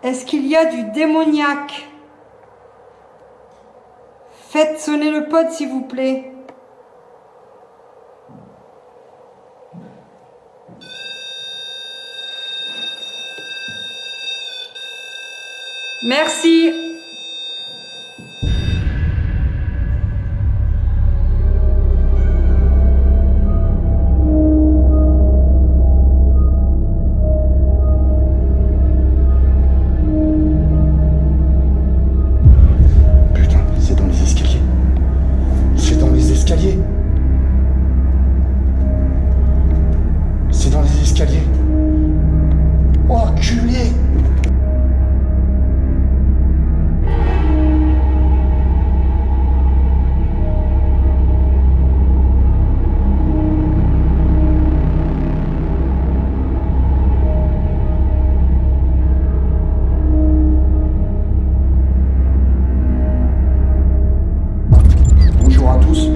Est-ce qu'il y a du démoniaque? Faites sonner le pod s'il vous plaît. Merci. Putain, c'est dans les escaliers. C'est dans les escaliers. C'est dans les escaliers. Oh, enculé! Bonjour à tous.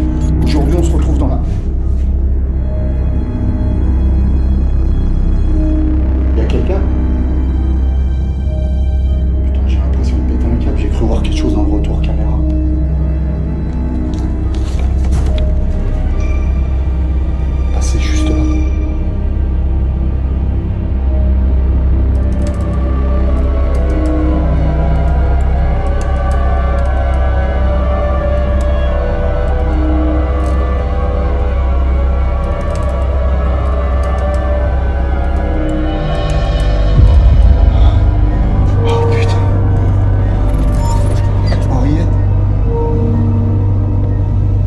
Aujourd'hui, on se retrouve dans la... Il y a quelqu'un? Putain, j'ai l'impression de péter un câble. J'ai cru voir quelque chose dans le retour caméra. Passez juste là. Oh putain. Henriette?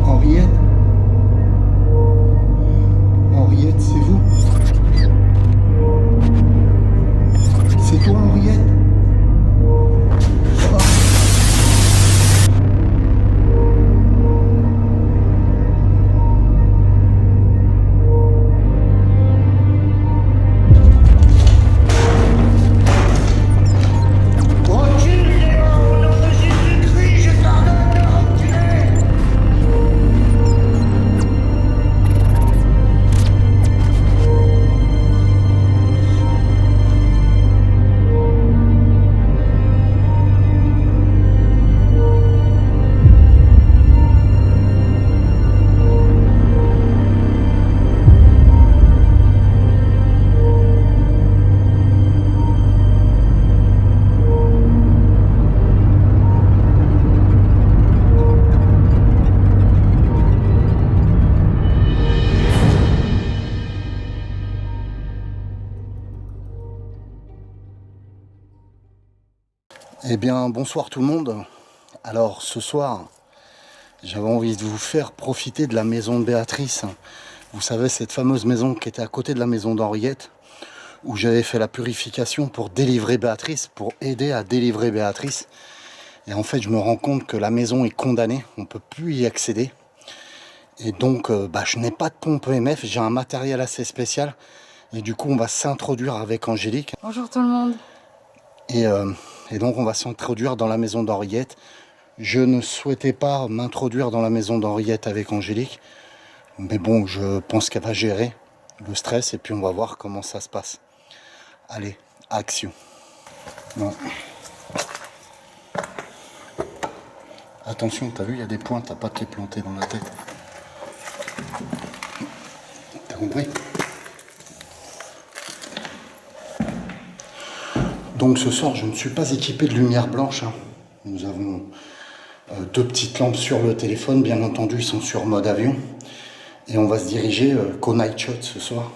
Henriette? Henriette, c'est vous? C'est toi, Henriette? Oh. Recule-les-moi au nom de Jésus-Christ, je t'ordonne de reculer! Eh bien, bonsoir tout le monde. Alors, ce soir, j'avais envie de vous faire profiter de la maison de Béatrice. Vous savez, cette fameuse maison qui était à côté de la maison d'Henriette, où j'avais fait la purification pour délivrer Béatrice, pour aider à délivrer Béatrice. Et en fait, je me rends compte que la maison est condamnée, on ne peut plus y accéder. Et donc, je n'ai pas de pompe EMF, j'ai un matériel assez spécial. Et du coup, on va s'introduire avec Angélique. Bonjour tout le monde. Et donc, on va s'introduire dans la maison d'Henriette. Je ne souhaitais pas m'introduire dans la maison d'Henriette avec Angélique. Mais bon, je pense qu'elle va gérer le stress et puis on va voir comment ça se passe. Allez, action. Non. Attention, t'as vu, il y a des points, t'as pas de les planter dans la tête. T'as compris? Donc ce soir, je ne suis pas équipé de lumière blanche. Nous avons deux petites lampes sur le téléphone, bien entendu, ils sont sur mode avion. Et on va se diriger qu'au night shot ce soir.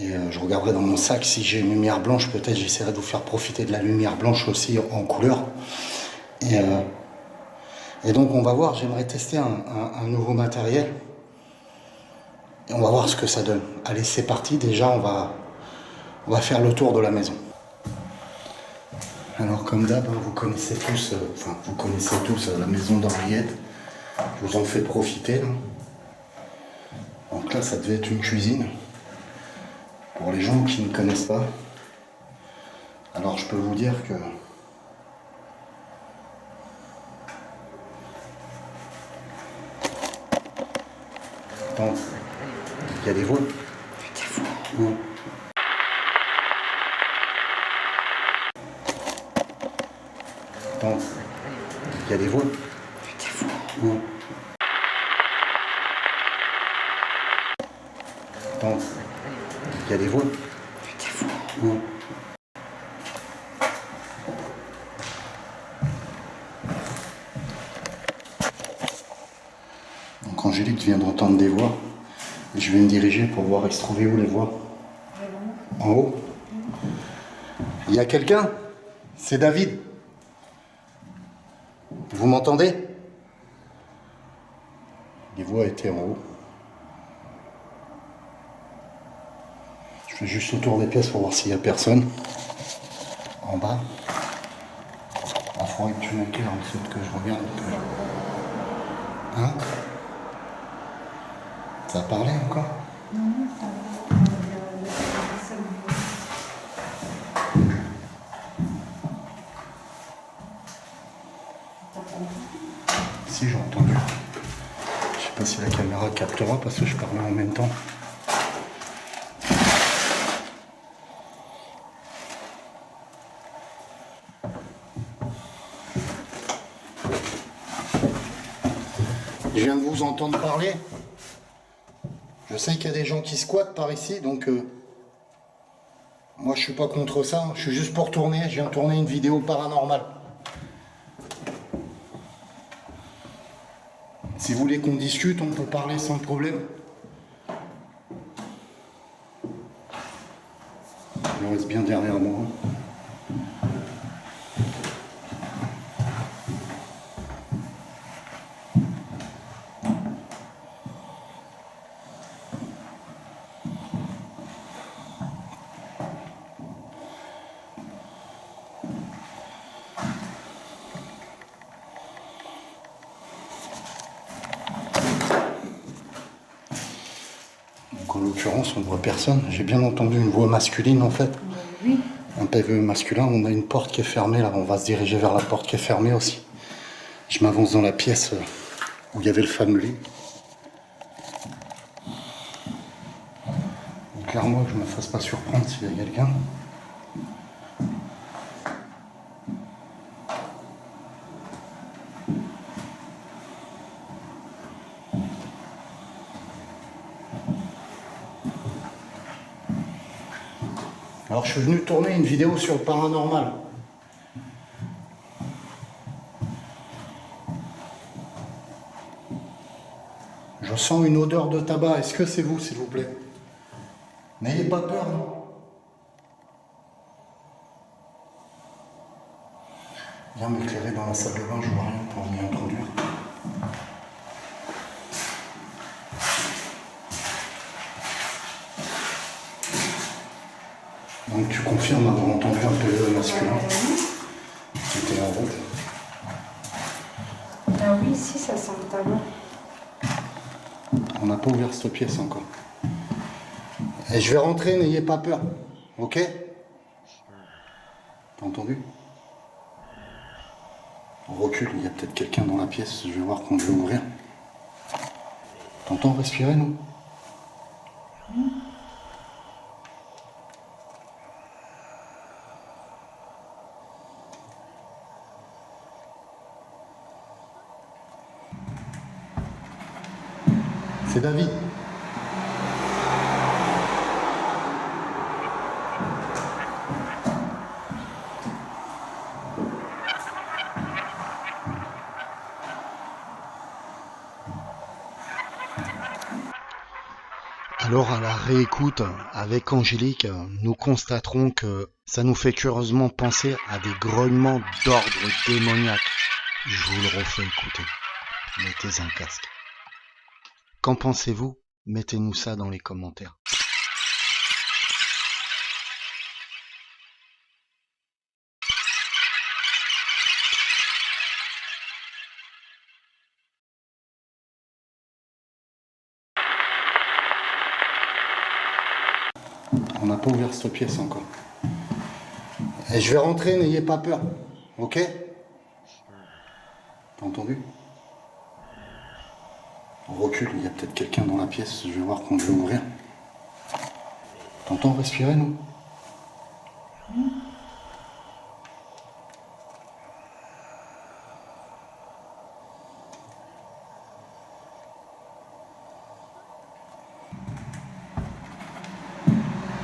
Et je regarderai dans mon sac si j'ai une lumière blanche, peut-être j'essaierai de vous faire profiter de la lumière blanche aussi en couleur. Et donc on va voir, j'aimerais tester un nouveau matériel. Et on va voir ce que ça donne. Allez, c'est parti, déjà on va faire le tour de la maison. Alors comme d'hab, vous connaissez tous, la maison d'Henriette. Je vous en fais profiter. Là. Donc là, ça devait être une cuisine. Pour les gens qui ne connaissent pas. Alors je peux vous dire que... Attends, il y a des voix. Attends, il y a des voix. Où? Attends, il y a des voix. Où? Donc Angélique vient d'entendre des voix. Et je vais me diriger pour voir il se trouvait où les voix. En haut. Il y a quelqu'un? C'est David. Vous m'entendez? Les voix étaient en haut. Je fais juste le tour des pièces pour voir s'il n'y a personne. En bas. Il faudrait que tu m'éclaires, il faut que je regarde. Hein? Ça a parlé encore? Non, ça va. Si, j'ai entendu. Je sais pas si la caméra captera parce que je parlais en même temps. Je viens de vous entendre parler. Je sais qu'il y a des gens qui squattent par ici, donc moi je suis pas contre ça. Je suis juste pour tourner. Je viens de tourner une vidéo paranormale. Si vous voulez qu'on discute, on peut parler sans problème. Je reste bien derrière moi. Donc en l'occurrence, on ne voit personne. J'ai bien entendu une voix masculine en fait. Oui. Un PVE masculin. On a une porte qui est fermée là. On va se diriger vers la porte qui est fermée aussi. Je m'avance dans la pièce où il y avait le fameux lit. Clairement, que je ne me fasse pas surprendre s'il y a quelqu'un. Alors je suis venu tourner une vidéo sur le paranormal. Je sens une odeur de tabac. Est-ce que c'est vous, s'il vous plaît? N'ayez pas peur, non? Viens m'éclairer dans la salle de bain, je vois rien pour m'y introduire. Donc tu confirmes avoir entendu un PVE masculin qui était en route. Ah oui, si, ça sent le tabac. On n'a pas ouvert cette pièce encore. Et je vais rentrer, n'ayez pas peur. Ok? T'as entendu? On recule, il y a peut-être quelqu'un dans la pièce, je vais voir qu'on veut ouvrir. T'entends respirer, non? C'est David. Alors à la réécoute avec Angélique, nous constaterons que ça nous fait curieusement penser à des grognements d'ordre démoniaque. Je vous le refais écouter. Mettez un casque. Qu'en pensez-vous? Mettez-nous ça dans les commentaires. On n'a pas ouvert cette pièce encore. Et je vais rentrer, n'ayez pas peur. Ok? T'as entendu? On recule, il y a peut-être quelqu'un dans la pièce, je vais voir qu'on veut ouvrir. T'entends respirer, non?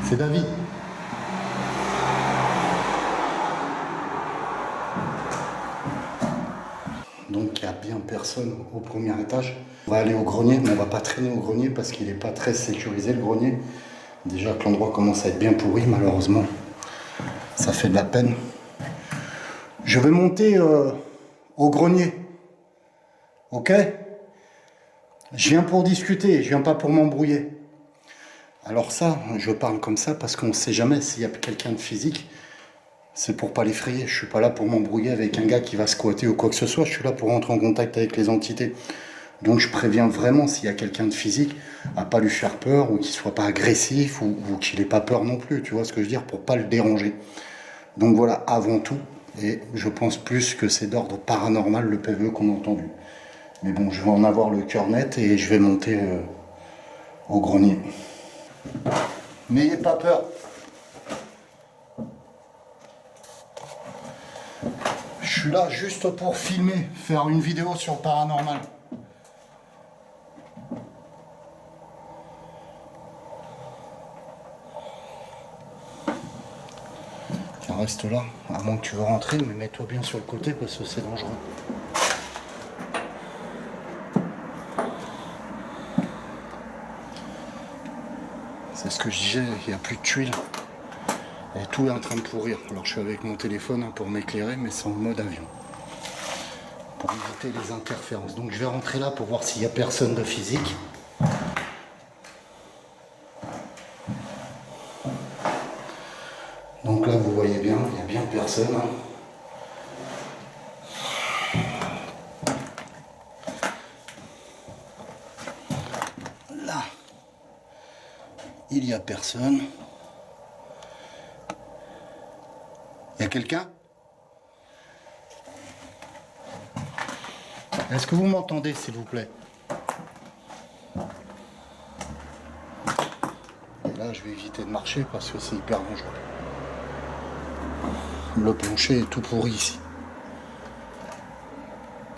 C'est David. Donc il n'y a bien personne au premier étage. On va aller au grenier, mais on va pas traîner au grenier parce qu'il n'est pas très sécurisé le grenier. Déjà que l'endroit commence à être bien pourri, malheureusement. Ça fait de la peine. Je vais monter au grenier. Ok? Je viens pour discuter, je viens pas pour m'embrouiller. Alors ça, je parle comme ça parce qu'on ne sait jamais s'il y a quelqu'un de physique. C'est pour pas l'effrayer. Je suis pas là pour m'embrouiller avec un gars qui va squatter ou quoi que ce soit. Je suis là pour rentrer en contact avec les entités. Donc je préviens vraiment s'il y a quelqu'un de physique à pas lui faire peur ou qu'il soit pas agressif ou qu'il ait pas peur non plus. Tu vois ce que je veux dire, pour pas le déranger. Donc voilà, avant tout. Et je pense plus que c'est d'ordre paranormal le PVE qu'on a entendu. Mais bon, je vais en avoir le cœur net et je vais monter au grenier. N'ayez pas peur. Je suis là juste pour filmer, faire une vidéo sur le paranormal. Tiens, reste là, à moins que tu veux rentrer, mais mets-toi bien sur le côté parce que c'est dangereux. C'est ce que je disais, il n'y a plus de tuiles. Et tout est en train de pourrir. Alors je suis avec mon téléphone pour m'éclairer, mais c'est en mode avion. Pour éviter les interférences. Donc je vais rentrer là pour voir s'il n'y a personne de physique. Donc là vous voyez bien, il n'y a bien personne. Là, il n'y a personne. Il y a quelqu'un? Est-ce que vous m'entendez, s'il vous plaît? Et là, je vais éviter de marcher parce que c'est hyper dangereux. Le plancher est tout pourri ici.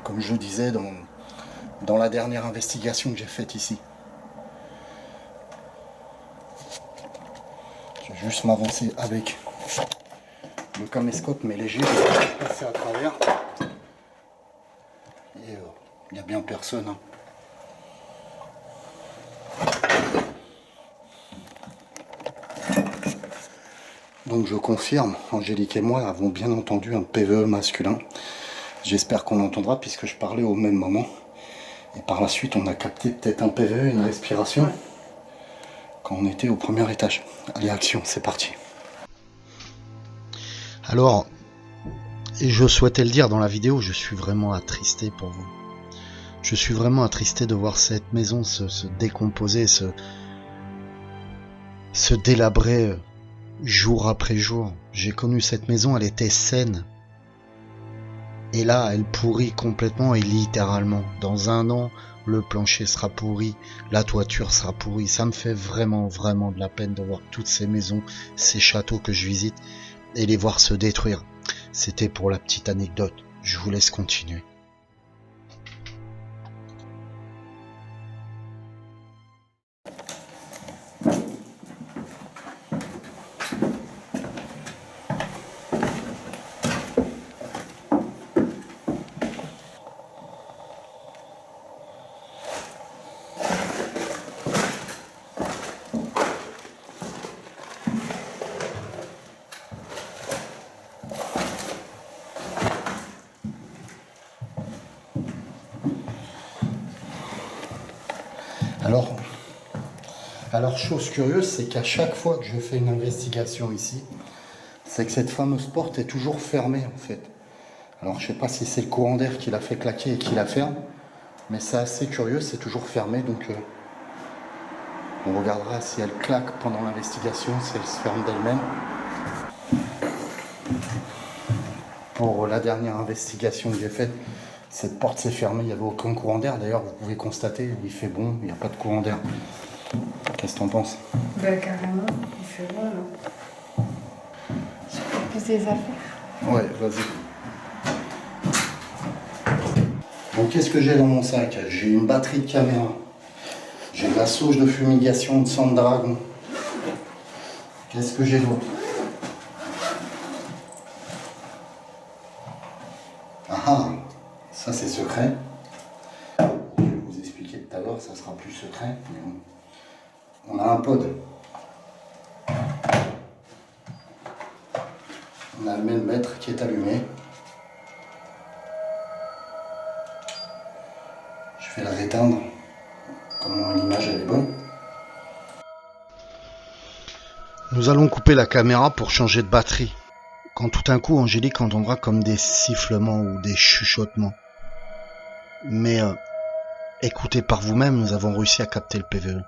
Comme je disais dans la dernière investigation que j'ai faite ici. Je vais juste m'avancer avec le caméscope, mais léger, je vais passer à travers. Et il n'y a bien personne. Hein. Donc je confirme, Angélique et moi avons bien entendu un PVE masculin. J'espère qu'on l'entendra puisque je parlais au même moment. Et par la suite, on a capté peut-être un PVE, une respiration, quand on était au premier étage. Allez, action, c'est parti. Alors, et je souhaitais le dire dans la vidéo, je suis vraiment attristé pour vous. Je suis vraiment attristé de voir cette maison se décomposer, se délabrer jour après jour. J'ai connu cette maison, elle était saine. Et là, elle pourrit complètement et littéralement. Dans un an, le plancher sera pourri, la toiture sera pourrie. Ça me fait vraiment, vraiment de la peine de voir toutes ces maisons, ces châteaux que je visite et les voir se détruire. C'était pour la petite anecdote. Je vous laisse continuer. Alors, chose curieuse, c'est qu'à chaque fois que je fais une investigation ici, c'est que cette fameuse porte est toujours fermée en fait. Alors je sais pas si c'est le courant d'air qui l'a fait claquer et qui la ferme, mais c'est assez curieux, c'est toujours fermé, donc on regardera si elle claque pendant l'investigation, si elle se ferme d'elle-même. Pour la dernière investigation que j'ai faite, cette porte s'est fermée, il n'y avait aucun courant d'air. D'ailleurs, vous pouvez constater, il fait bon, il n'y a pas de courant d'air. Qu'est-ce que t'en penses? Ben carrément, il fait bon là. Je peux poser les affaires. Ouais, vas-y. Donc qu'est-ce que j'ai dans mon sac? J'ai une batterie de caméra. J'ai de la sauge de fumigation de sang de dragon. Qu'est-ce que j'ai d'autre? Ah ah, ça c'est secret. Je vais vous expliquer tout à l'heure, ça sera plus secret. Mais on a un pod. On a le mètre qui est allumé. Je vais le réteindre. Comment l'image elle est bonne. Nous allons couper la caméra pour changer de batterie. Quand tout d'un coup Angélique entendra comme des sifflements ou des chuchotements. Mais écoutez par vous-même, nous avons réussi à capter le PVE.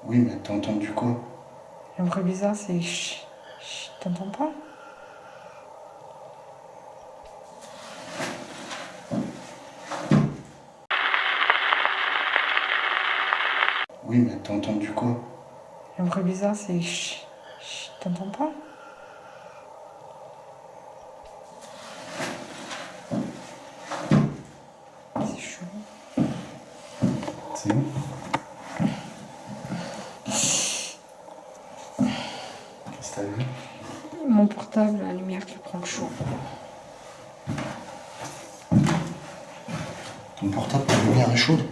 Oui, mais t'as entendu quoi? Le bruit bizarre, c'est chut. T'entends pas? Oui, mais t'as entendu quoi? Le bruit bizarre, c'est chut. T'entends pas? C'est chaud. C'est où? Qu'est-ce que t'as vu? Mon portable, la lumière qui prend le chaud. Ton portable, la lumière est chaude?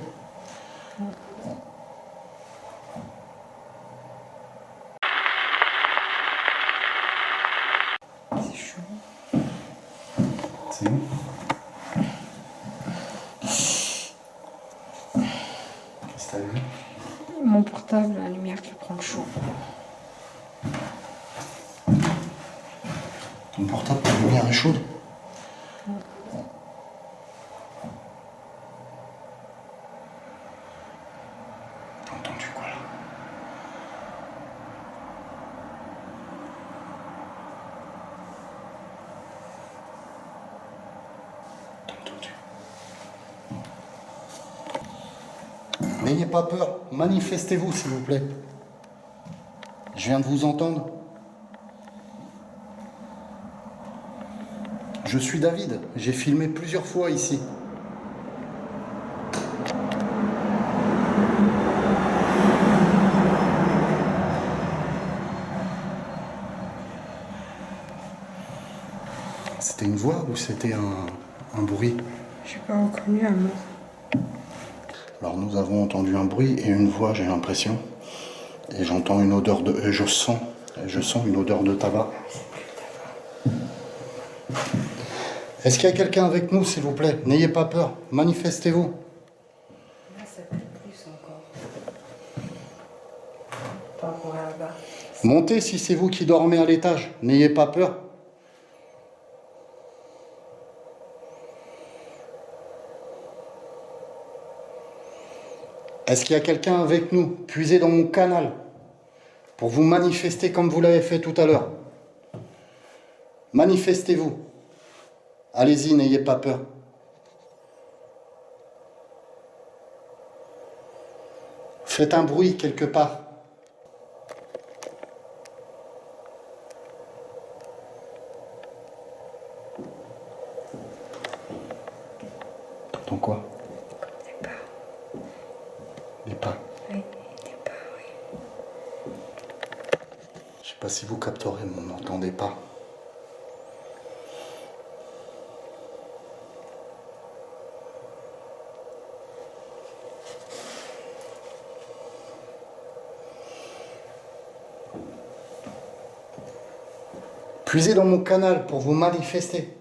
C'est chaud. C'est où? Qu'est-ce que t'as vu? Mon portable, la lumière qui prend le chaud. Ton portable, la lumière est chaude? T'as entendu quoi là? T'as entendu? N'ayez pas peur, manifestez-vous s'il vous plaît. Je viens de vous entendre. Je suis David, j'ai filmé plusieurs fois ici. C'était une voix ou c'était un bruit? J'ai pas reconnu un mot. Alors nous avons entendu un bruit et une voix, j'ai l'impression. Et j'entends une odeur de... je sens une odeur de tabac. Est-ce qu'il y a quelqu'un avec nous, s'il vous plaît? N'ayez pas peur, manifestez-vous. Là, ça pue plus encore. Par rapport à là-bas. Montez si c'est vous qui dormez à l'étage, n'ayez pas peur. Est-ce qu'il y a quelqu'un avec nous? Puisez dans mon canal pour vous manifester comme vous l'avez fait tout à l'heure. Manifestez-vous. Allez-y, n'ayez pas peur. Faites un bruit quelque part. T'entends quoi? Des pas. Des pas. Oui, des pas, oui. Je sais pas si vous capterez, mais on n'entendait pas. Puisez dans mon canal pour vous manifester.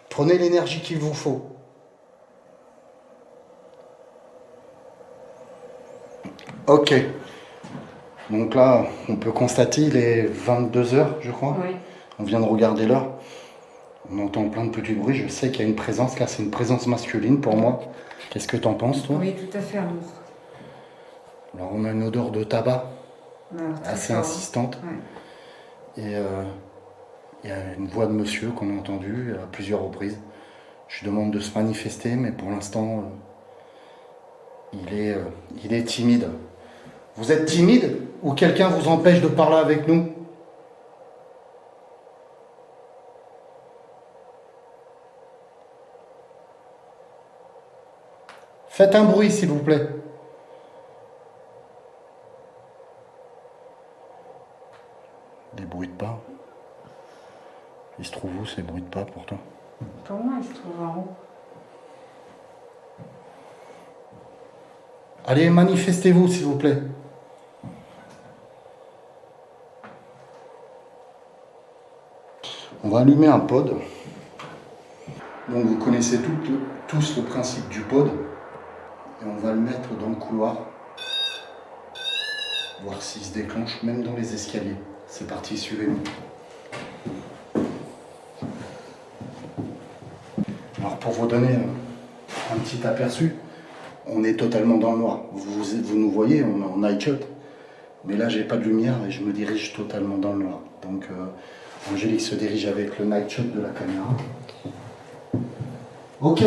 Prenez l'énergie qu'il vous faut. Ok. Donc là, on peut constater, il est 22 heures, je crois. Oui. On vient de regarder l'heure. On entend plein de petits bruits. Je sais qu'il y a une présence. Là, c'est une présence masculine pour moi. Qu'est-ce que t'en penses, toi? Oui, tout à fait, amour. Alors, on a une odeur de tabac Alors, très assez fort. insistante. Ouais. Et il y a une voix de monsieur qu'on a entendue à plusieurs reprises. Je lui demande de se manifester, mais pour l'instant, il est timide. Vous êtes timide ou quelqu'un vous empêche de parler avec nous? Faites un bruit, s'il vous plaît. Des bruits de pas. Il se trouve où ces bruits de pas pourtant? Pour moi, il se trouve en haut. Allez, manifestez-vous, s'il vous plaît. On va allumer un pod. Donc vous connaissez tous le principe du pod. Et on va le mettre dans le couloir. Voir s'il se déclenche, même dans les escaliers. C'est parti, suivez-moi. Alors pour vous donner un petit aperçu, on est totalement dans le noir. Vous nous voyez, on est en night shot. Mais là, j'ai pas de lumière et je me dirige totalement dans le noir. Donc Angélique se dirige avec le night shot de la caméra. Ok.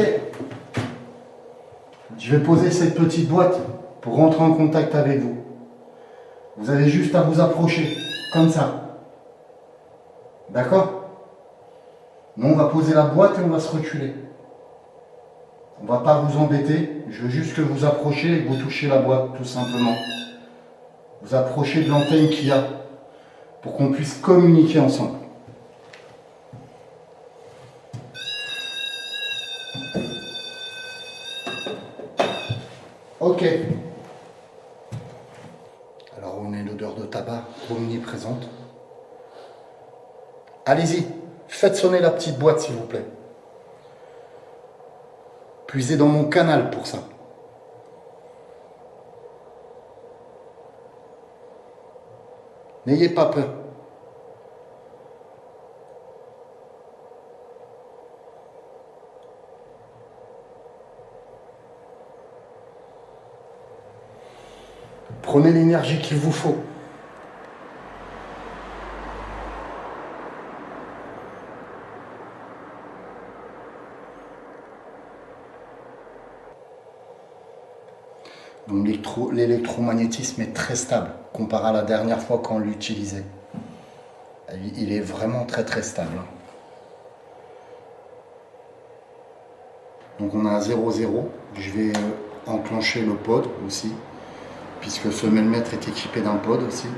Je vais poser cette petite boîte pour rentrer en contact avec vous. Vous avez juste à vous approcher, comme ça. D'accord? Nous, on va poser la boîte et on va se reculer. On ne va pas vous embêter. Je veux juste que vous approchiez et que vous touchiez la boîte, tout simplement. Vous approchez de l'antenne qu'il y a pour qu'on puisse communiquer ensemble. Ok. Alors on a une odeur de tabac omniprésente. Allez-y, faites sonner la petite boîte s'il vous plaît. Puisez dans mon canal pour ça. N'ayez pas peur. Prenez l'énergie qu'il vous faut. Donc l'électromagnétisme est très stable comparé à la dernière fois qu'on l'utilisait. Il est vraiment très très stable. Donc on a un 0,0. Je vais enclencher le pod aussi, puisque ce mètre est équipé d'un pod aussi.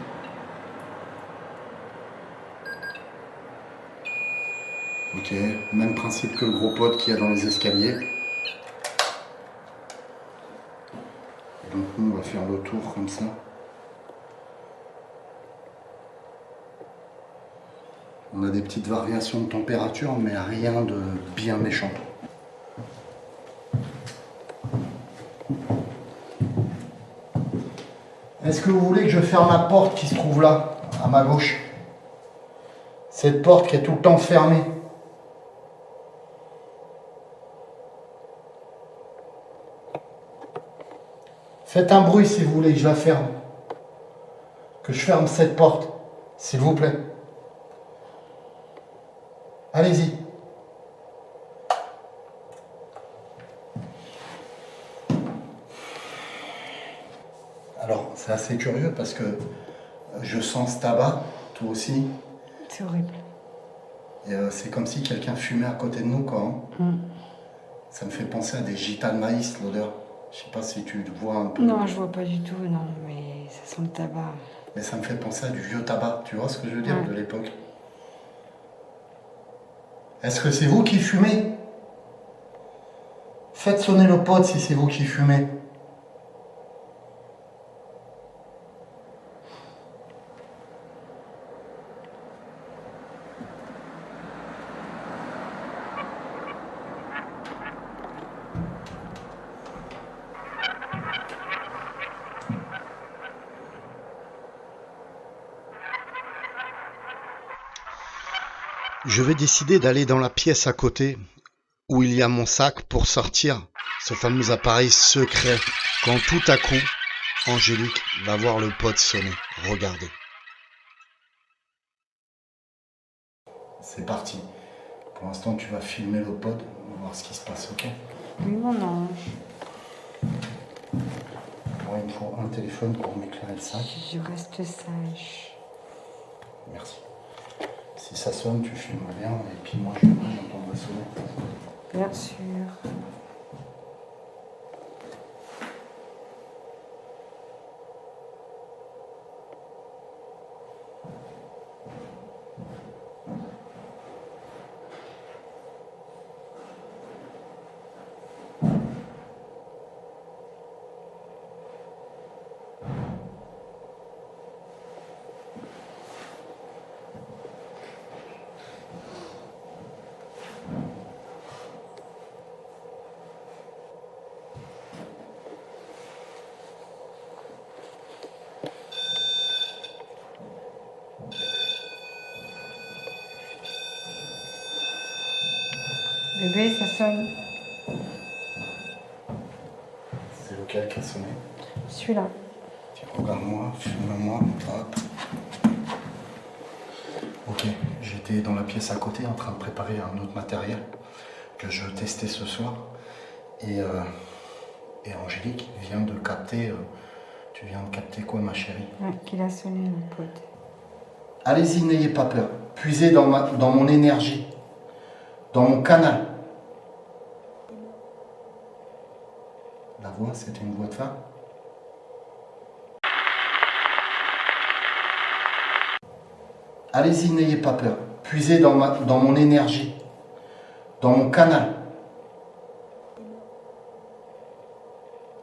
Ok, même principe que le gros pod qu'il y a dans les escaliers. Donc nous on va faire le tour comme ça. On a des petites variations de température, mais rien de bien méchant. Est-ce que vous voulez que je ferme la porte qui se trouve là, à ma gauche? Cette porte qui est tout le temps fermée. Faites un bruit si vous voulez que je la ferme. Que je ferme cette porte, s'il vous plaît. Allez-y. Alors, c'est assez curieux parce que je sens ce tabac, toi aussi. C'est horrible. Et c'est comme si quelqu'un fumait à côté de nous, quoi. Hein. Ça me fait penser à des gitas de maïs, l'odeur. Je sais pas si tu vois un peu. Non, je vois pas du tout, non, mais ça sent le tabac. Mais ça me fait penser à du vieux tabac, tu vois ce que je veux dire, de l'époque. Est-ce que c'est vous qui fumez? Faites sonner le pod si c'est vous qui fumez. Je vais décider d'aller dans la pièce à côté où il y a mon sac pour sortir ce fameux appareil secret quand tout à coup Angélique va voir le pod sonner. Regardez. C'est parti. Pour l'instant, tu vas filmer le pod. On va voir ce qui se passe, ok? Oui, mon ange. Moi, il me faut un téléphone pour m'éclairer le sac. Je reste sage. Merci. Si ça sonne, tu filmes bien. Et puis moi, j'entends sonner. Bien sûr. Bébé, ça sonne. C'est lequel qui a sonné? Celui-là. Tiens, regarde-moi, filme-moi, hop. Ok, j'étais dans la pièce à côté en train de préparer un autre matériel que je testais ce soir. Et Angélique vient de capter. Tu viens de capter quoi, ma chérie? Ouais, qu'il a sonné, mon pote. Allez-y, n'ayez pas peur. Puisez dans mon énergie, dans mon canal. La voix, c'était une voix de femme? Allez-y, n'ayez pas peur. Puisez dans mon énergie, dans mon canal.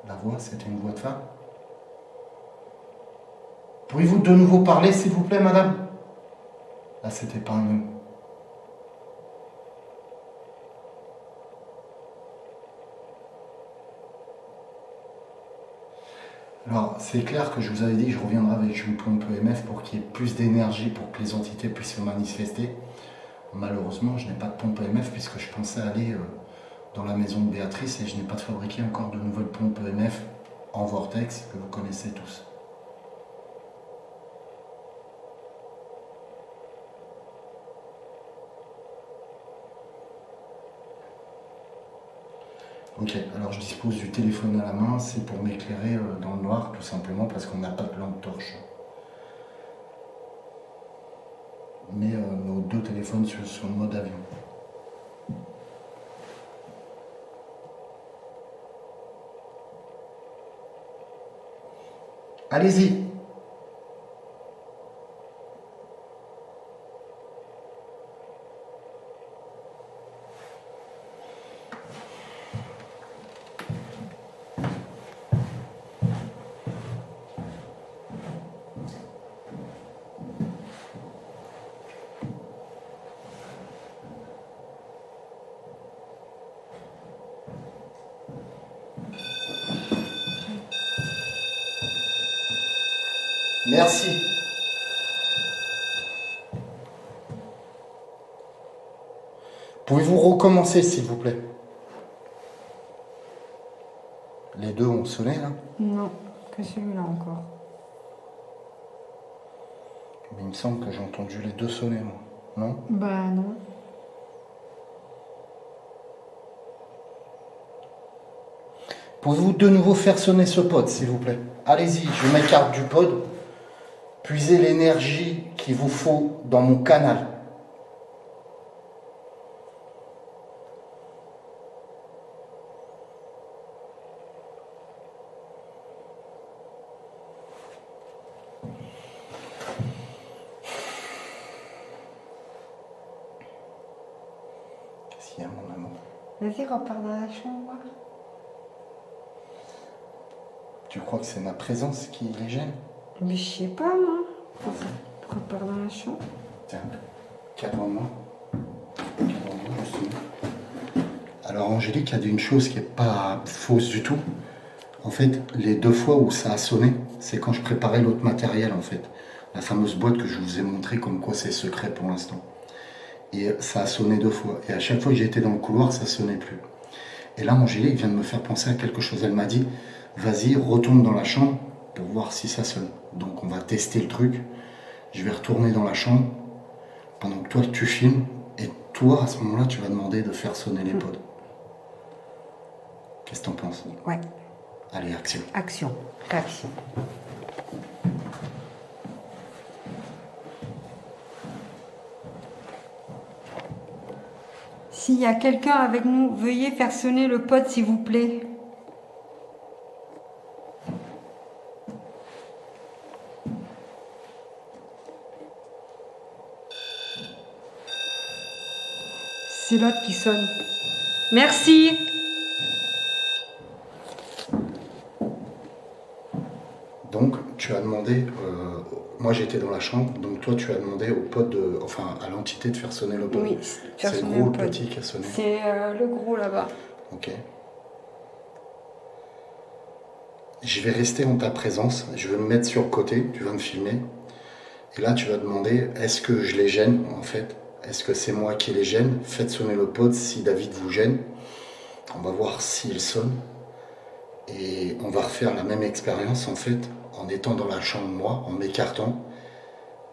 La voix, c'était une voix de femme? Pourriez-vous de nouveau parler, s'il vous plaît, madame? Là, c'était pas un homme. Alors, c'est clair que je vous avais dit que je reviendrai avec une pompe EMF pour qu'il y ait plus d'énergie pour que les entités puissent se manifester. Malheureusement, je n'ai pas de pompe EMF puisque je pensais aller dans la maison de Béatrice et je n'ai pas fabriqué encore de nouvelles pompes EMF en vortex que vous connaissez tous. Ok, alors je dispose du téléphone à la main, c'est pour m'éclairer dans le noir, tout simplement parce qu'on n'a pas de lampe torche. Mais nos deux téléphones sont en mode avion. Allez-y. Merci. Pouvez-vous recommencer, s'il vous plaît? Les deux ont sonné, là? Non, que celui-là encore. Mais il me semble que j'ai entendu les deux sonner, moi. Non? Bah non. Pouvez-vous de nouveau faire sonner ce pod, s'il vous plaît? Allez-y, je m'écarte du pod. Puisez l'énergie qu'il vous faut dans mon canal. Qu'est-ce qu'il y a, mon amour? Vas-y, repars dans la chambre. Tu crois que c'est ma présence qui les gêne? Mais je sais pas, moi. Repars dans la chambre. Tiens, cadre-moi. Cadre-moi, justement. Alors, Angélique a dit une chose qui n'est pas fausse du tout. En fait, les deux fois où ça a sonné, c'est quand je préparais l'autre matériel, en fait. La fameuse boîte que je vous ai montrée, comme quoi c'est secret pour l'instant. Et ça a sonné deux fois. Et à chaque fois que j'étais dans le couloir, ça sonnait plus. Et là, Angélique vient de me faire penser à quelque chose. Elle m'a dit, vas-y, retourne dans la chambre pour voir si ça sonne. Donc, on va tester le truc. Je vais retourner dans la chambre pendant que toi, tu filmes. Et toi, à ce moment-là, tu vas demander de faire sonner les pods. Qu'est-ce que t'en penses? Ouais. Allez, action. Action. Réaction. S'il y a quelqu'un avec nous, veuillez faire sonner le pod, s'il vous plaît. C'est l'autre qui sonne. Merci. Donc, tu as demandé, moi j'étais dans la chambre, donc toi tu as demandé au pod, à l'entité de faire sonner le pod. Oui, faire c'est le sonner gros ou le le pod. petit qui a sonné? C'est le gros là-bas. Ok. Je vais rester en ta présence, je vais me mettre sur le côté, tu vas me filmer. Et là tu vas demander, est-ce que je les gêne en fait? est-ce que c'est moi qui les gêne? Faites sonner le pod si David vous gêne. On va voir s'il sonne. Et on va refaire la même expérience en fait, en étant dans la chambre moi, en m'écartant.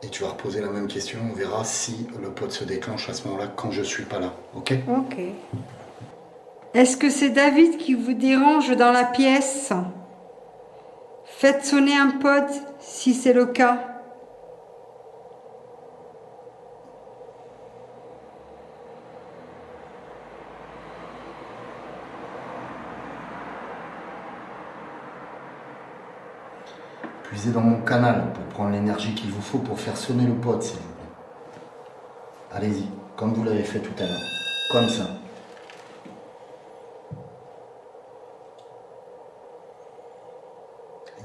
Et tu vas reposer la même question, on verra si le pod se déclenche à ce moment-là quand je suis pas là. Ok? Ok. Est-ce que c'est David qui vous dérange dans la pièce? Faites sonner un pod si c'est le cas. Puisez dans mon canal pour prendre l'énergie qu'il vous faut pour faire sonner le pod, s'il vous plaît. Allez-y, comme vous l'avez fait tout à l'heure. Comme ça.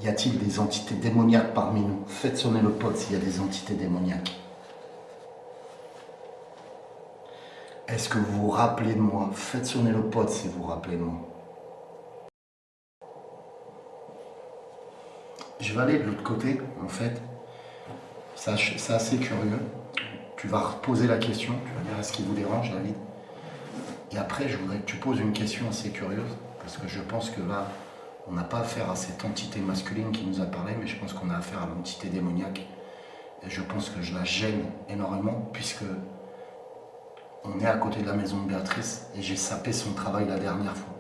Y a-t-il des entités démoniaques parmi nous? Faites sonner le pod s'il y a des entités démoniaques. Est-ce que vous vous rappelez de moi? Faites sonner le pod si vous vous rappelez de moi. Je vais aller de l'autre côté, en fait. C'est assez curieux. Tu vas reposer la question, tu vas dire est-ce qu'il vous dérange, David? Et après, je voudrais que tu poses une question assez curieuse, parce que je pense que là, on n'a pas affaire à cette entité masculine qui nous a parlé, mais je pense qu'on a affaire à l'entité démoniaque. Et je pense que je la gêne énormément, puisque on est à côté de la maison de Béatrice, et j'ai sapé son travail la dernière fois.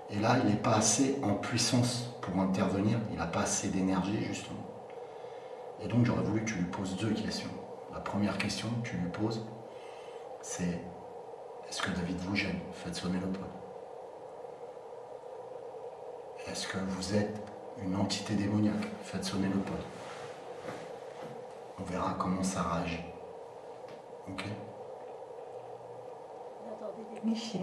Et là, il n'est pas assez en puissance pour intervenir, il n'a pas assez d'énergie, justement. Et donc, j'aurais voulu que tu lui poses deux questions. La première question que tu lui poses, c'est est-ce que David vous gêne? Faites sonner le pod. Est-ce que vous êtes une entité démoniaque? Faites sonner le pod. On verra comment ça réagit. Ok? Michel.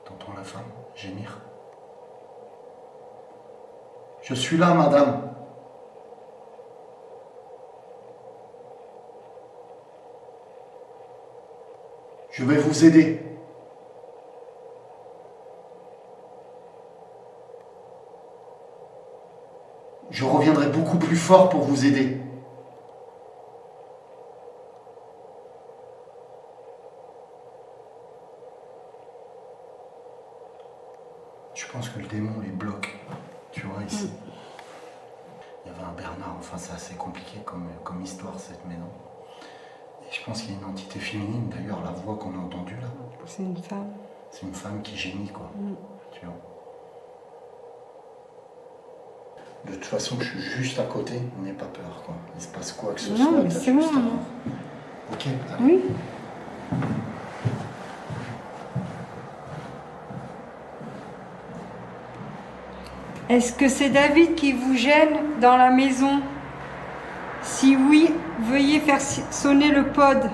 T'entends la femme gémir? Je suis là, madame. Je vais vous aider. Je reviendrai beaucoup plus fort pour vous aider. Je pense que le démon les bloque. Tu vois, ici. Il y avait un Bernard, enfin c'est assez compliqué comme histoire cette maison. Et je pense qu'il y a une entité féminine, d'ailleurs la voix qu'on a entendue là. C'est une femme. C'est une femme qui gémit quoi. Tu vois. De toute façon, je suis juste à côté, n'aie pas peur quoi. Il se passe quoi que ce soit. Mais c'est moi. Ok, allez. Oui. Est-ce que c'est David qui vous gêne dans la maison? Si oui, veuillez faire sonner le pod.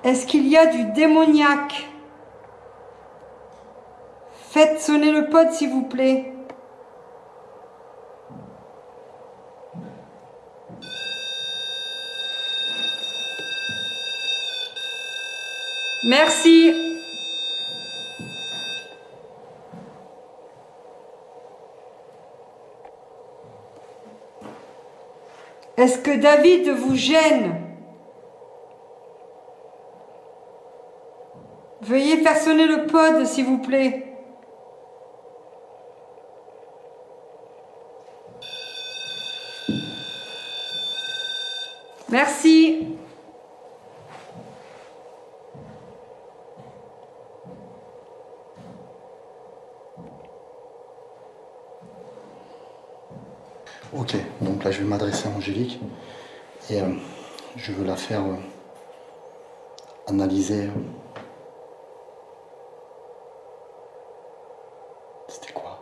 Est-ce qu'il y a du démoniaque? Faites sonner le pod s'il vous plaît. Merci. Est-ce que David vous gêne? Veuillez faire sonner le pod, s'il vous plaît. Merci. Ok, donc là je vais m'adresser à Angélique et je veux la faire analyser. C'était quoi?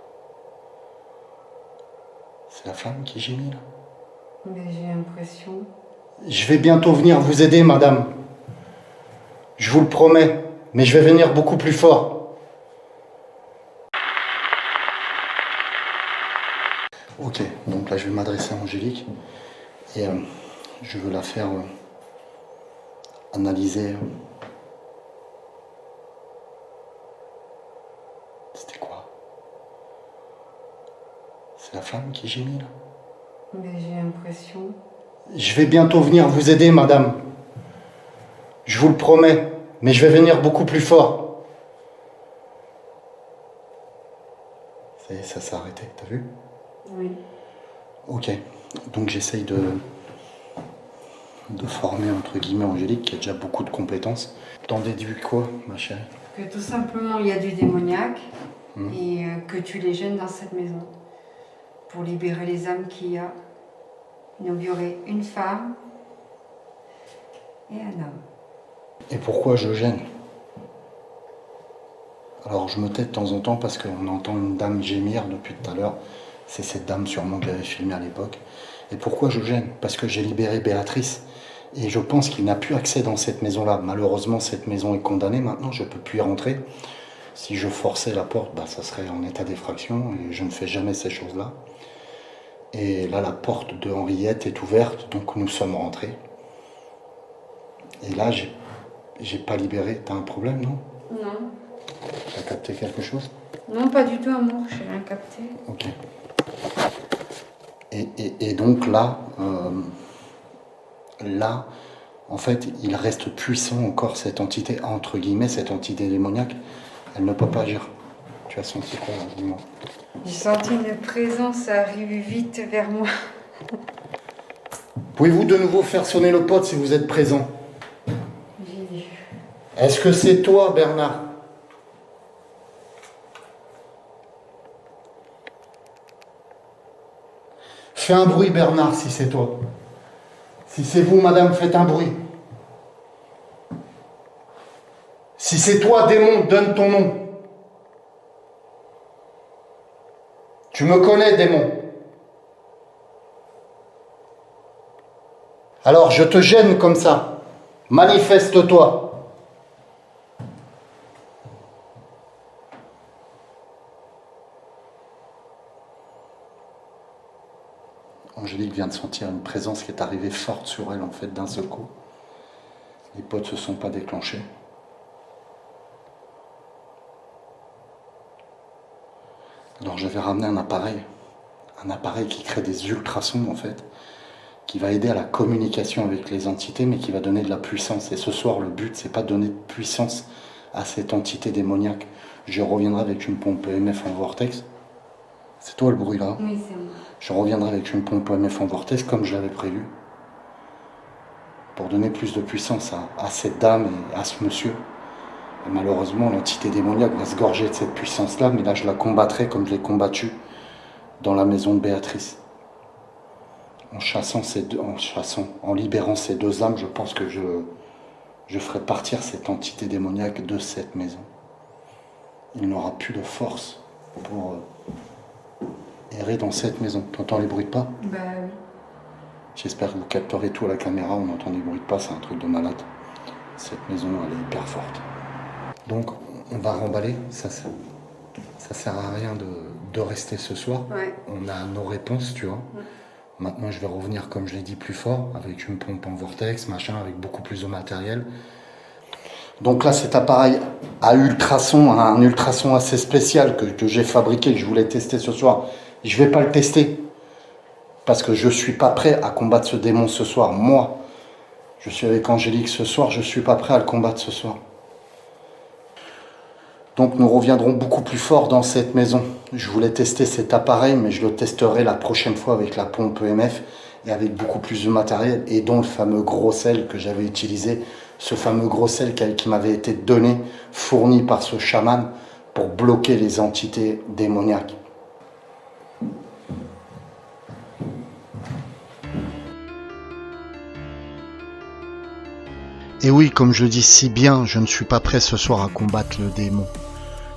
C'est la femme qui gémit là? Mais j'ai l'impression. Je vais bientôt venir vous aider, madame. Je vous le promets, mais je vais venir beaucoup plus fort. Ok, donc là je vais m'adresser à Angélique et je veux la faire analyser. C'était quoi? C'est la femme qui gémit là? Mais j'ai l'impression. Je vais bientôt venir vous aider, madame. Je vous le promets, mais je vais venir beaucoup plus fort. Ça y est, ça s'est arrêté, t'as vu? Oui. Ok, donc j'essaye de former, entre guillemets, Angélique, qui a déjà beaucoup de compétences. T'en déduis quoi, ma chérie? Que tout simplement, il y a du démoniaque Hmm. et que tu les gênes dans cette maison. Pour libérer les âmes qu'il y a. Donc il y aurait une femme et un homme. Et pourquoi je gêne? Alors je me tais de temps en temps parce qu'on entend une dame gémir depuis tout à l'heure. C'est cette dame sûrement que j'avais filmée à l'époque. Et pourquoi je gêne? Parce que j'ai libéré Béatrice. Et je pense qu'il n'a plus accès dans cette maison-là. Malheureusement, cette maison est condamnée maintenant, je ne peux plus y rentrer. Si je forçais la porte, ça serait en état d'effraction et je ne fais jamais ces choses-là. Et là, la porte de Henriette est ouverte, donc nous sommes rentrés. Et là, j'ai pas libéré. T'as un problème, non? Non. T'as capté quelque chose? Non, pas du tout, amour, j'ai rien capté. Ok. Et donc là, en fait, il reste puissant encore cette entité, entre guillemets, cette entité démoniaque. Elle ne peut pas agir. Tu as senti quoi, dis-moi? J'ai senti une présence arriver vite vers moi. Pouvez-vous de nouveau faire sonner le pot si vous êtes présent? J'ai vu. Est-ce que c'est toi, Bernard? Fais un bruit, Bernard, si c'est toi. Si c'est vous, madame, faites un bruit. Si c'est toi, démon, donne ton nom. Tu me connais, démon. Alors, je te gêne comme ça. Manifeste-toi. Angélique vient de sentir une présence qui est arrivée forte sur elle, en fait, d'un seul coup. Les potes ne se sont pas déclenchés. Alors je vais ramener un appareil qui crée des ultrasons, en fait, qui va aider à la communication avec les entités, mais qui va donner de la puissance. Et ce soir, le but, c'est pas de donner de puissance à cette entité démoniaque. Je reviendrai avec une pompe EMF en vortex. C'est toi le bruit là? Oui, c'est moi. Je reviendrai avec une pompe EMF en vortex comme je l'avais prévu. Pour donner plus de puissance à cette dame et à ce monsieur. Et malheureusement, l'entité démoniaque va se gorger de cette puissance-là, mais là, je la combattrai comme je l'ai combattue dans la maison de Béatrice. En libérant ces deux âmes, je pense que je ferai partir cette entité démoniaque de cette maison. Il n'aura plus de force pour errer dans cette maison. T'entends les bruits de pas? Bah oui. J'espère que vous capterez tout à la caméra, on entend des bruits de pas, c'est un truc de malade. Cette maison, elle est hyper forte. Donc, on va remballer, ça sert à rien de rester ce soir. Ouais. On a nos réponses, tu vois. Ouais. Maintenant, je vais revenir, comme je l'ai dit, plus fort, avec une pompe en vortex, machin, avec beaucoup plus de matériel. Donc là, cet appareil à ultrason, un ultrason assez spécial que j'ai fabriqué, que je voulais tester ce soir. Je ne vais pas le tester, parce que je ne suis pas prêt à combattre ce démon ce soir. Moi, je suis avec Angélique ce soir, je ne suis pas prêt à le combattre ce soir. Donc nous reviendrons beaucoup plus fort dans cette maison. Je voulais tester cet appareil, mais je le testerai la prochaine fois avec la pompe EMF et avec beaucoup plus de matériel, et dont le fameux gros sel que j'avais utilisé, ce fameux gros sel qui m'avait été donné, fourni par ce chaman, pour bloquer les entités démoniaques. Et oui, comme je le dis si bien, je ne suis pas prêt ce soir à combattre le démon.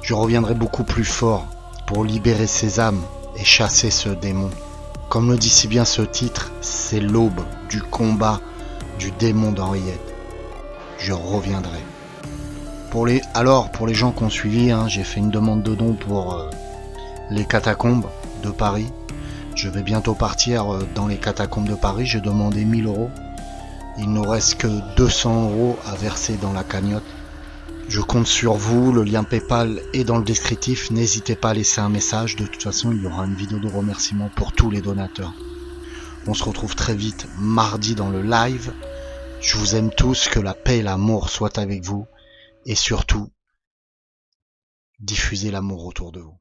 Je reviendrai beaucoup plus fort pour libérer ces âmes et chasser ce démon. Comme le dit si bien ce titre, c'est l'aube du combat du démon d'Henriette. Je reviendrai. Pour les gens qui ont suivi, j'ai fait une demande de don pour les catacombes de Paris. Je vais bientôt partir dans les catacombes de Paris. J'ai demandé 1000 €. Il ne reste que 200 € à verser dans la cagnotte. Je compte sur vous, le lien PayPal est dans le descriptif, n'hésitez pas à laisser un message, de toute façon il y aura une vidéo de remerciement pour tous les donateurs. On se retrouve très vite mardi dans le live. Je vous aime tous, que la paix et l'amour soient avec vous et surtout, diffusez l'amour autour de vous.